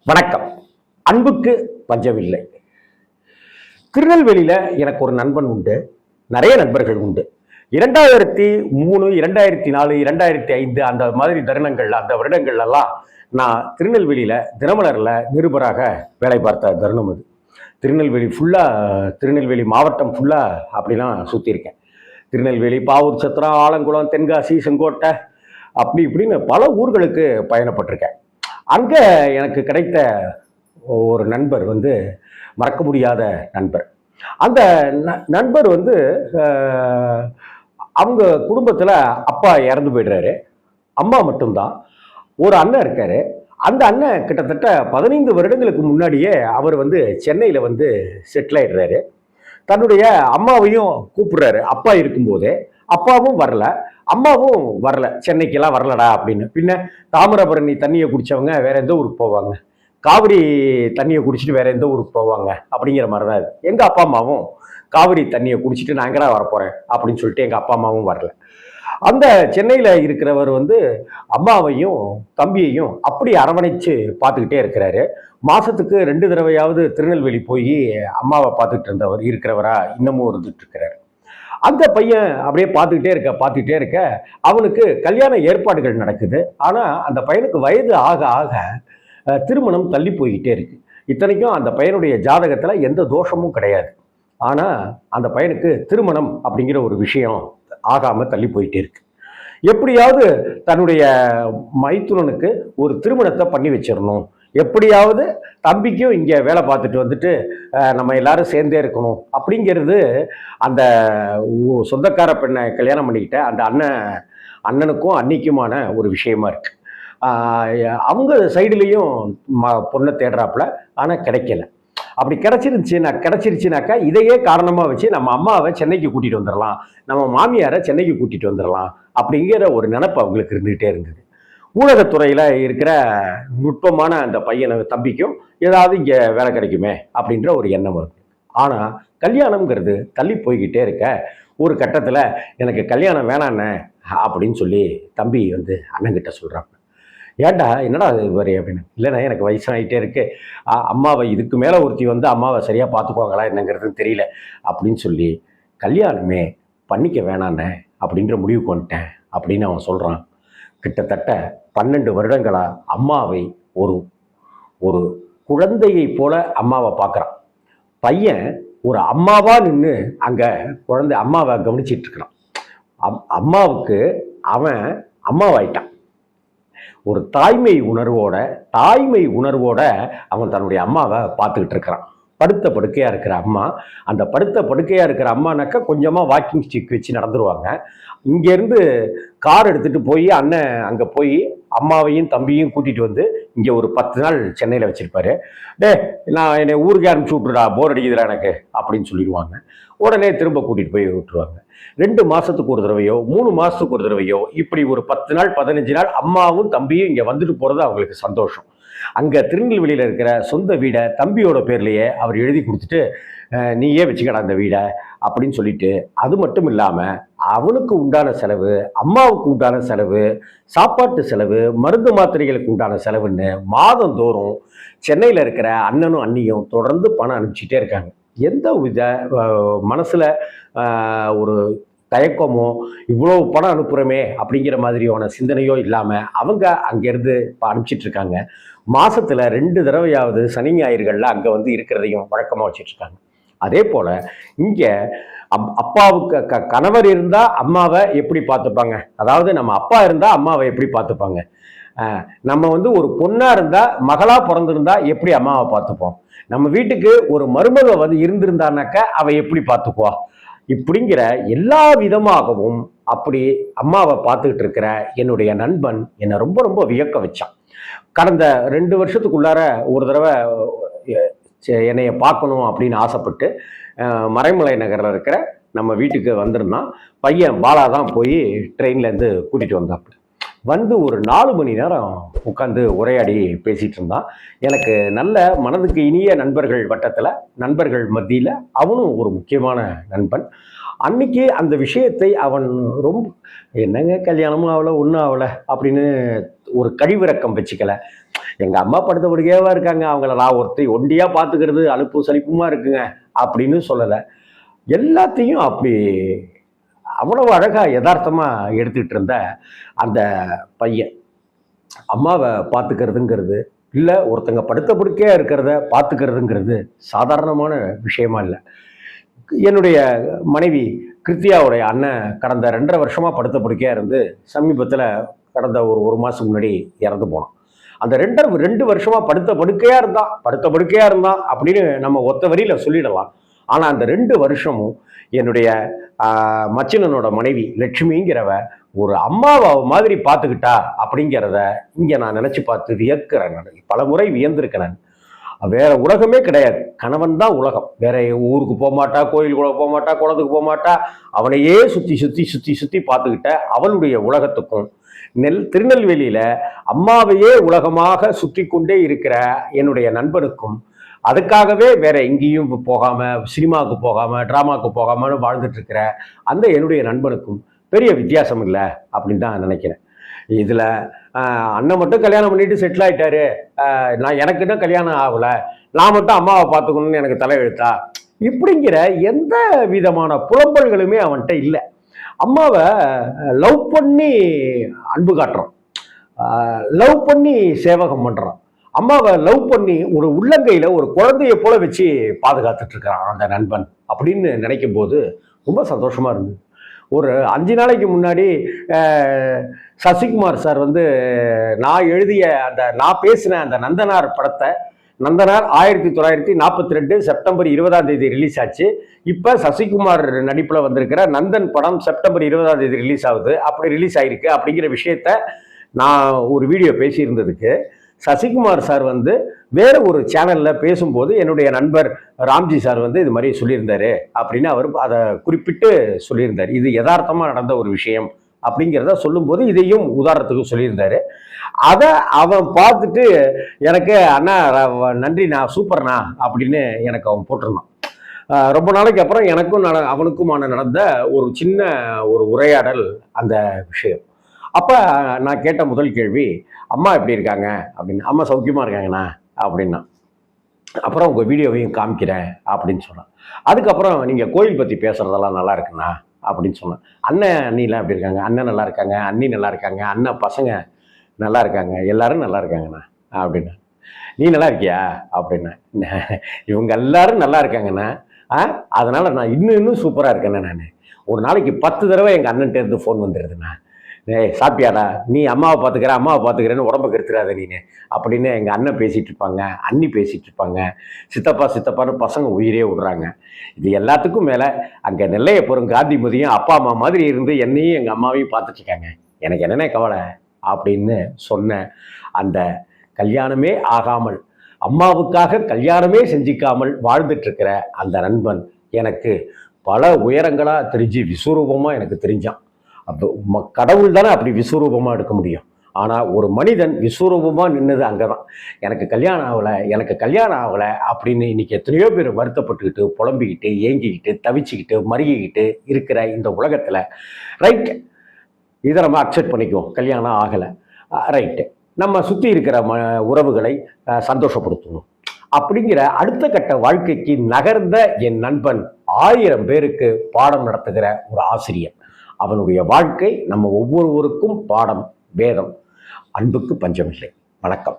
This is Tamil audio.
வணக்கம். அன்புக்கு பஞ்சமில்லை. திருநெல்வேலியில எனக்கு ஒரு நண்பன் உண்டு. நிறைய நண்பர்கள் உண்டு. 2003, 2004, 2005 அந்த மாதிரி தருணங்கள், அந்த வருடங்கள்லாம் நான் திருநெல்வேலியில தினமலர்ல நிருபராக வேலை பார்த்த தருணம் அது. திருநெல்வேலி ஃபுல்லா, திருநெல்வேலி மாவட்டம் ஃபுல்லா அப்படிலாம் சுத்தியிருக்கேன். திருநெல்வேலி, பாவூர் சத்திரம், ஆலங்குளம், தென்காசி, செங்கோட்டை அப்படி இப்படின்னு பல ஊர்களுக்கு பயணப்பட்டிருக்கேன். அங்க எனக்கு கிடைத்த ஒரு நண்பர் மறக்க முடியாத நண்பர். அந்த நண்பர் அஹ், அவங்க குடும்பத்துல அப்பா இறந்து போயிடுறாரு. அம்மா மட்டும்தான். ஒரு அண்ணன் இருக்காரு. அந்த அண்ணன் கிட்டத்தட்ட 15 வருடங்களுக்கு முன்னாடியே அவர் சென்னையில செட்டில் ஆயிடுறாரு. தன்னுடைய அம்மாவையும் கூப்பிடுறாரு அப்பா இருக்கும்போதே. அப்பாவும் வரல, அம்மாவும் வரல, சென்னைக்கெல்லாம் வரலடா அப்படின்னு. பின்ன தாமிரபரணி தண்ணியை குடிச்சவங்க வேற எந்த ஊருக்கு போவாங்க? காவிரி தண்ணியை குடிச்சிட்டு வேற எந்த ஊருக்கு போவாங்க? அப்படிங்கிற மாதிரி தான் இது. எங்க அப்பா அம்மாவும் காவிரி தண்ணியை குடிச்சிட்டு நான் எங்கடா வரப்போறேன் அப்படின்னு சொல்லிட்டு எங்க அப்பா அம்மாவும் வரல. அந்த சென்னையில இருக்கிறவர் அம்மாவையும் தம்பியையும் அப்படி அரவணைச்சு பார்த்துக்கிட்டே இருக்கிறாரு. மாசத்துக்கு 2 தடவையாவது திருநெல்வேலி போய் அம்மாவை பார்த்துட்டு இருந்தவர் இருக்கிறவரா இன்னமும் இருந்துட்டு இருக்கிறார். அந்த பையன் அப்படியே பார்த்துக்கிட்டே இருக்க அவனுக்கு கல்யாண ஏற்பாடுகள் நடக்குது. ஆனா அந்த பையனுக்கு வயது ஆக ஆக திருமணம் தள்ளி போய்கிட்டே இருக்கு. இத்தனைக்கும் அந்த பையனுடைய ஜாதகத்துல எந்த தோஷமும் கிடையாது. ஆனா அந்த பையனுக்கு திருமணம் அப்படிங்கிற ஒரு விஷயம் ஆகாம தள்ளி போயிட்டே இருக்கு. எப்படியாவது தன்னுடைய மைத்துனனுக்கு ஒரு திருமணத்தை பண்ணி வச்சிடணும், எப்படியாவது தம்பிக்கும் இங்க வேலை பார்த்துட்டு நம்ம எல்லாரும் சேர்ந்தே இருக்கணும் அப்படிங்கிறது அந்த சொந்தக்கார பெண்ணை கல்யாணம் பண்ணிக்கிட்ட அந்த அண்ணனுக்கும் அன்னிக்குமான ஒரு விஷயமா இருக்கு. அவங்க சைடுலேயும் பொண்ணை தேடுறாப்புல, ஆனால் கிடைக்கல. அப்படி கிடைச்சிருச்சுனாக்கா இதையே காரணமாக வச்சு நம்ம அம்மாவை சென்னைக்கு கூட்டிகிட்டு வந்துடலாம், நம்ம மாமியாரை சென்னைக்கு கூட்டிகிட்டு வந்துடலாம் அப்படிங்கிற ஒரு நினப்பு அவங்களுக்கு இருந்துகிட்டே இருந்தது. ஊடகத்துறையில் இருக்கிற நுட்பமான அந்த பையனை தம்பிக்கும் ஏதாவது இங்கே வேலை கிடைக்குமே அப்படின்ற ஒரு எண்ணம் வருது. ஆனால் கல்யாணம்ங்கிறது தள்ளி போய்கிட்டே இருக்க ஒரு கட்டத்தில் எனக்கு கல்யாணம் வேணாண்ணே அப்படின்னு சொல்லி தம்பி அண்ணங்கிட்ட சொல்கிறாங்க. ஏன்டா என்னடா இவர் அப்படின்னு. இல்லைண்ணா எனக்கு வயசாகிட்டே இருக்கு, அம்மாவை இதுக்கு மேலே ஒருத்தி அம்மாவை சரியாக பார்த்துக்குவாங்களா என்னங்கிறதுன்னு தெரியல அப்படின்னு சொல்லி கல்யாணமே பண்ணிக்க வேணாண்ணே அப்படின்ற முடிவுக்கு வந்துட்டேன் அப்படின்னு அவன் சொல்கிறான். கிட்டத்தட்ட 12 வருடங்களா அம்மாவை ஒரு ஒரு குழந்தையை போல அம்மாவை பார்க்குறான். பையன் ஒரு அம்மாவா நின்று அங்கே குழந்தை அம்மாவை கவனிச்சிட்டு இருக்கிறான். அம்மாவுக்கு அவன் அம்மாவாயிட்டான். ஒரு தாய்மை உணர்வோட அவன் தன்னுடைய அம்மாவை பார்த்துக்கிட்டு இருக்கிறான். படுத்த படுக்கையா இருக்கிற அம்மா, அந்த படுத்த படுக்கையா இருக்கிற அம்மானாக்கா கொஞ்சமா வாக்கிங் ஸ்டிக் வச்சு நடந்துருவாங்க. இங்கேருந்து கார் எடுத்துட்டு போய் அண்ணன் அங்கே போய் அம்மாவையும் தம்பியும் கூட்டிட்டு இங்கே ஒரு 10 நாள் சென்னையில் வச்சிருப்பாரு. நான் என்னை ஊருக்கு அனுப்பிச்சு விட்டுடா, போர் அடிக்குதுடா எனக்கு அப்படின்னு சொல்லிடுவாங்க. உடனே திரும்ப கூட்டிட்டு போய் விட்டுருவாங்க. 2 மாசத்துக்கு ஒரு தடவையோ 3 மாசத்துக்கு ஒரு தடவையோ இப்படி ஒரு 10 நாள் 15 நாள் அம்மாவும் தம்பியும் இங்கே வந்துட்டு போறது அவங்களுக்கு சந்தோஷம். அங்க திருநெல்வேலியில இருக்கிற சொந்த வீடை தம்பியோட பேர்லயே அவர் எழுதி கொடுத்துட்டு நீயே வச்சுக்கடா அந்த வீடை அப்படின்னு சொல்லிட்டு, அது மட்டும் இல்லாம அவனுக்கு உண்டான செலவு, அம்மாவுக்கு உண்டான செலவு, சாப்பாட்டு செலவு, மருந்து மாத்திரைகளுக்கு உண்டான செலவுன்னு மாதந்தோறும் சென்னையில் இருக்கிற அண்ணனும் அண்ணியும் தொடர்ந்து பணம் அனுப்பிச்சிட்டே இருக்காங்க. எந்த வித மனசுல ஒரு தயக்கமோ இவ்வளவு பணம் அனுப்புறோமே அப்படிங்கிற மாதிரியான சிந்தனையோ இல்லாம அவங்க அங்கிருந்து அனுப்பிச்சிட்டு இருக்காங்க. மாசத்துல 2 தடவையாவது சனி ஞாயிறுகள்ல அங்க இருக்கிறதையும் வழக்கமா வச்சுட்டு இருக்காங்க. அதே போல இங்க அப்பாவுக்கு கணவர் இருந்தா அம்மாவை எப்படி பார்த்துப்பாங்க, அதாவது நம்ம அப்பா இருந்தா அம்மாவை எப்படி பார்த்துப்பாங்க, நம்ம ஒரு பொண்ணா இருந்தா மகளா பிறந்திருந்தா எப்படி அம்மாவை பார்த்துப்போம், நம்ம வீட்டுக்கு ஒரு மருமக இருந்திருந்தானாக்க அவ எப்படி பார்த்துக்குவா, இப்படிங்கிற எல்லா விதமாகவும் அப்படி அம்மாவை பார்த்துக்கிட்டு இருக்கிற என்னுடைய நண்பன் என்னை ரொம்ப ரொம்ப வியக்க வச்சான். கடந்த 2 வருஷத்துக்குள்ளார ஒரு தடவை என்னைய பார்க்கணும் அப்படின்னு ஆசைப்பட்டு மறைமலை நகரில் இருக்கிற நம்ம வீட்டுக்கு வந்திருந்தான். பையன் பாலா தான் போய் ட்ரெயின்லேருந்து கூட்டிகிட்டு வந்தாப்புல. ஒரு 4 மணி நேரம் உட்காந்து உரையாடி பேசிகிட்டு இருந்தான். எனக்கு நல்ல மனதுக்கு இனிய நண்பர்கள் வட்டத்தில், நண்பர்கள் மத்தியில் அவனும் ஒரு முக்கியமான நண்பன். அன்னைக்கு அந்த விஷயத்தை அவன் ரொம்ப என்னங்க கல்யாணமும் ஆகலை ஒன்றும் ஆகலை அப்படின்னு ஒரு கழிவிறக்கம் வச்சுக்கல. எங்க அம்மா படுத்த படுக்கையாவா இருக்காங்க, அவங்கள நான் ஒருத்தி ஒண்டியா பார்த்துக்கிறது அலுப்பு சலிப்புமா இருக்குங்க அப்படின்னு சொல்லலை. எல்லாத்தையும் அப்படி அவ்வளவு அழகா யதார்த்தமா எடுத்துக்கிட்டு இருந்த அந்த பையன் அம்மாவை பார்த்துக்கிறதுங்கிறது இல்லை, ஒருத்தங்க படுத்த படுக்கையா இருக்கிறத பார்த்துக்கிறதுங்கிறது சாதாரணமான விஷயமா இல்லை. என்னுடைய மனைவி கிருத்தியாவுடைய அண்ணன் கடந்த 2.5 வருஷமா படுத்த படுக்கையா இருந்து சமீபத்தில் கடந்த ஒரு மாதம் முன்னாடி இறந்து போனோம். அந்த 2 வருஷமா படுத்த படுக்கையா இருந்தான் அப்படின்னு நம்ம ஒத்த வரியில சொல்லிடலாம். ஆனா அந்த 2 வருஷமும் என்னுடைய மச்சினனோட மனைவி லட்சுமிங்கிறவ ஒரு அம்மாவை மாதிரி பார்த்துக்கிட்டா அப்படிங்கிறத இங்க நான் நினைச்சு பார்த்து வியக்கிறேன். நான் பல முறை வியந்திருக்கிறேன். வேற உலகமே கிடையாது, கணவன் தான் உலகம். வேற ஊருக்கு போக மாட்டா, கோயிலுக்குள்ள போக மாட்டா, குளத்துக்கு போக மாட்டா, அவனையே சுத்தி சுத்தி சுத்தி சுத்தி பார்த்துக்கிட்ட அவளுடைய உலகத்துக்கும் திருநெல்வேலியில அம்மாவையே உலகமாக சுற்றி கொண்டே இருக்கிற என்னுடைய நண்பனுக்கும் அதுக்காகவே வேற எங்கேயும் போகாம, சினிமாவுக்கு போகாம, டிராமாவுக்கு போகாம வாழ்ந்துட்டு இருக்கிற அந்த என்னுடைய நண்பனுக்கும் பெரிய வித்தியாசம் இல்லை அப்படின்னு தான் நினைக்கிறேன். இதுல அண்ணன் மட்டும் கல்யாணம் பண்ணிட்டு செட்டில் ஆயிட்டாரு, நான் எனக்கு இன்னும் கல்யாணம் ஆகல, நான் மட்டும் அம்மாவை பார்த்துக்கணும்னு எனக்கு தலையெழுத்தா இப்படிங்கிற எந்த விதமான புலம்பல்களுமே அவன்கிட்ட இல்லை. அம்மாவை லவ் பண்ணி அன்பு காட்டுறான், லவ் பண்ணி சேவகம் பண்றான், அம்மாவை லவ் பண்ணி ஒரு உள்ளங்கையில ஒரு குழந்தைய போல வச்சு பாதுகாத்துட்டு இருக்கிறான் அந்த நண்பன் அப்படின்னு நினைக்கும் போது ரொம்ப சந்தோஷமா இருந்தது. ஒரு 5 நாளைக்கு முன்னாடி சசிகுமார் சார் வந்து நான் பேசின அந்த நந்தனார் படத்தை, நந்தனார் 1942 செப்டம்பர் 20ஆம் தேதி ரிலீஸ் ஆச்சு. இப்ப சசிகுமார் நடிப்புல வந்திருக்கிற நந்தன் படம் செப்டம்பர் 20ஆம் தேதி ரிலீஸ் ஆகுது, அப்படி ரிலீஸ் ஆயிருக்கு அப்படிங்கிற விஷயத்த நான் ஒரு வீடியோ பேசியிருந்ததுக்கு சசிகுமார் சார் வந்து வேற ஒரு சேனல்ல பேசும்போது என்னுடைய நண்பர் ராம்ஜி சார் வந்து இது மாதிரி சொல்லியிருந்தாரு அப்படின்னு அவர் அதை குறிப்பிட்டு சொல்லியிருந்தார். இது யதார்த்தமா நடந்த ஒரு விஷயம் அப்படிங்கிறத சொல்லும்போது இதையும் உதாரணத்துக்கு சொல்லியிருந்தாரு. அதை அவன் பார்த்துட்டு எனக்கு அண்ணா நன்றி, நான் சூப்பர்ண்ணா அப்படின்னு எனக்கு அவன் போட்டிருந்தான். ரொம்ப நாளைக்கு அப்புறம் எனக்கும் அவனுக்குமான நடந்த ஒரு சின்ன ஒரு உரையாடல் அந்த விஷயம். அப்போ நான் கேட்ட முதல் கேள்வி, அம்மா எப்படி இருக்காங்க அப்படின்னு. அம்மா சௌக்கியமாக இருக்காங்கண்ணா அப்படின்னா. அப்புறம் உங்கள் வீடியோவையும் காமிக்கிறேன் அப்படின்னு சொன்னான். அதுக்கப்புறம் நீங்கள் கோயில் பற்றி பேசுகிறதெல்லாம் நல்லா இருக்குண்ணா அப்படின்னு சொன்னேன். அண்ணன் அண்ணிலாம் எப்படி இருக்காங்க? அண்ணன் நல்லா இருக்காங்க, அண்ணி நல்லா இருக்காங்க, அண்ணன் பசங்க நல்லா இருக்காங்க, எல்லாரும் நல்லா இருக்காங்கண்ணா அப்படின்னா. நீ நல்லா இருக்கியா அப்படின்னா. இவங்க எல்லாரும் நல்லா இருக்காங்கண்ணா, அதனால் நான் இன்னும் சூப்பராக இருக்கேண்ணே. நான் ஒரு நாளைக்கு 10 தடவை எங்கள் அண்ணன்ட்டேருந்து ஃபோன் வந்துடுதுண்ணா. சாப்பிட்டியாடா, நீ அம்மாவை பார்த்துக்கிறேன்னு உடம்ப கெடுத்துறாத நீனு அப்படின்னு எங்கள் அண்ணன் பேசிகிட்டு இருப்பாங்க, அண்ணி பேசிகிட்டு இருப்பாங்க, சித்தப்பான்னு பசங்க உயிரே விடுறாங்க. இது எல்லாத்துக்கும் மேலே அங்கே நெல்லையப்புறம் காந்திமதியும் அப்பா அம்மா மாதிரி இருந்து என்னையும் எங்கள் அம்மாவையும் பார்த்துட்ருக்காங்க, எனக்கு என்னென்ன கவலை அப்படின்னு சொன்ன அந்த கல்யாணமே ஆகாமல், அம்மாவுக்காக கல்யாணமே செஞ்சிக்காமல் வாழ்ந்துட்டுருக்கிற அந்த நண்பன் எனக்கு பல உயரங்களாக தெரிஞ்சு விஸ்வரூபமாக எனக்கு தெரிஞ்சான். அப்போ கடவுள் தானே அப்படி விஸ்வரூபமாக எடுக்க முடியும். ஆனால் ஒரு மனிதன் விஸ்வரூபமாக நின்னது அங்கே தான். எனக்கு கல்யாணம் ஆகலை அப்படின்னு இன்னைக்கு எத்தனையோ பேர் வருத்தப்பட்டுக்கிட்டு, புலம்பிக்கிட்டு, ஏங்கிக்கிட்டு, தவிச்சுக்கிட்டு, மருகிக்கிட்டு இருக்கிற இந்த உலகத்தில் ரைட், இதை நம்ம அக்செப்ட் பண்ணிக்குவோம், கல்யாணம் ஆகலை ரைட்டு, நம்ம சுற்றி இருக்கிற உறவுகளை சந்தோஷப்படுத்தணும் அப்படிங்கிற அடுத்த கட்ட வாழ்க்கைக்கு நகர்ந்த என் நண்பன் 1000 பேருக்கு பாடம் நடத்துகிற ஒரு ஆசிரியர். அவனுடைய வாழ்க்கை நம்ம ஒவ்வொருவருக்கும் பாடம், வேதம். அன்புக்கு பஞ்சமில்லை. வணக்கம்.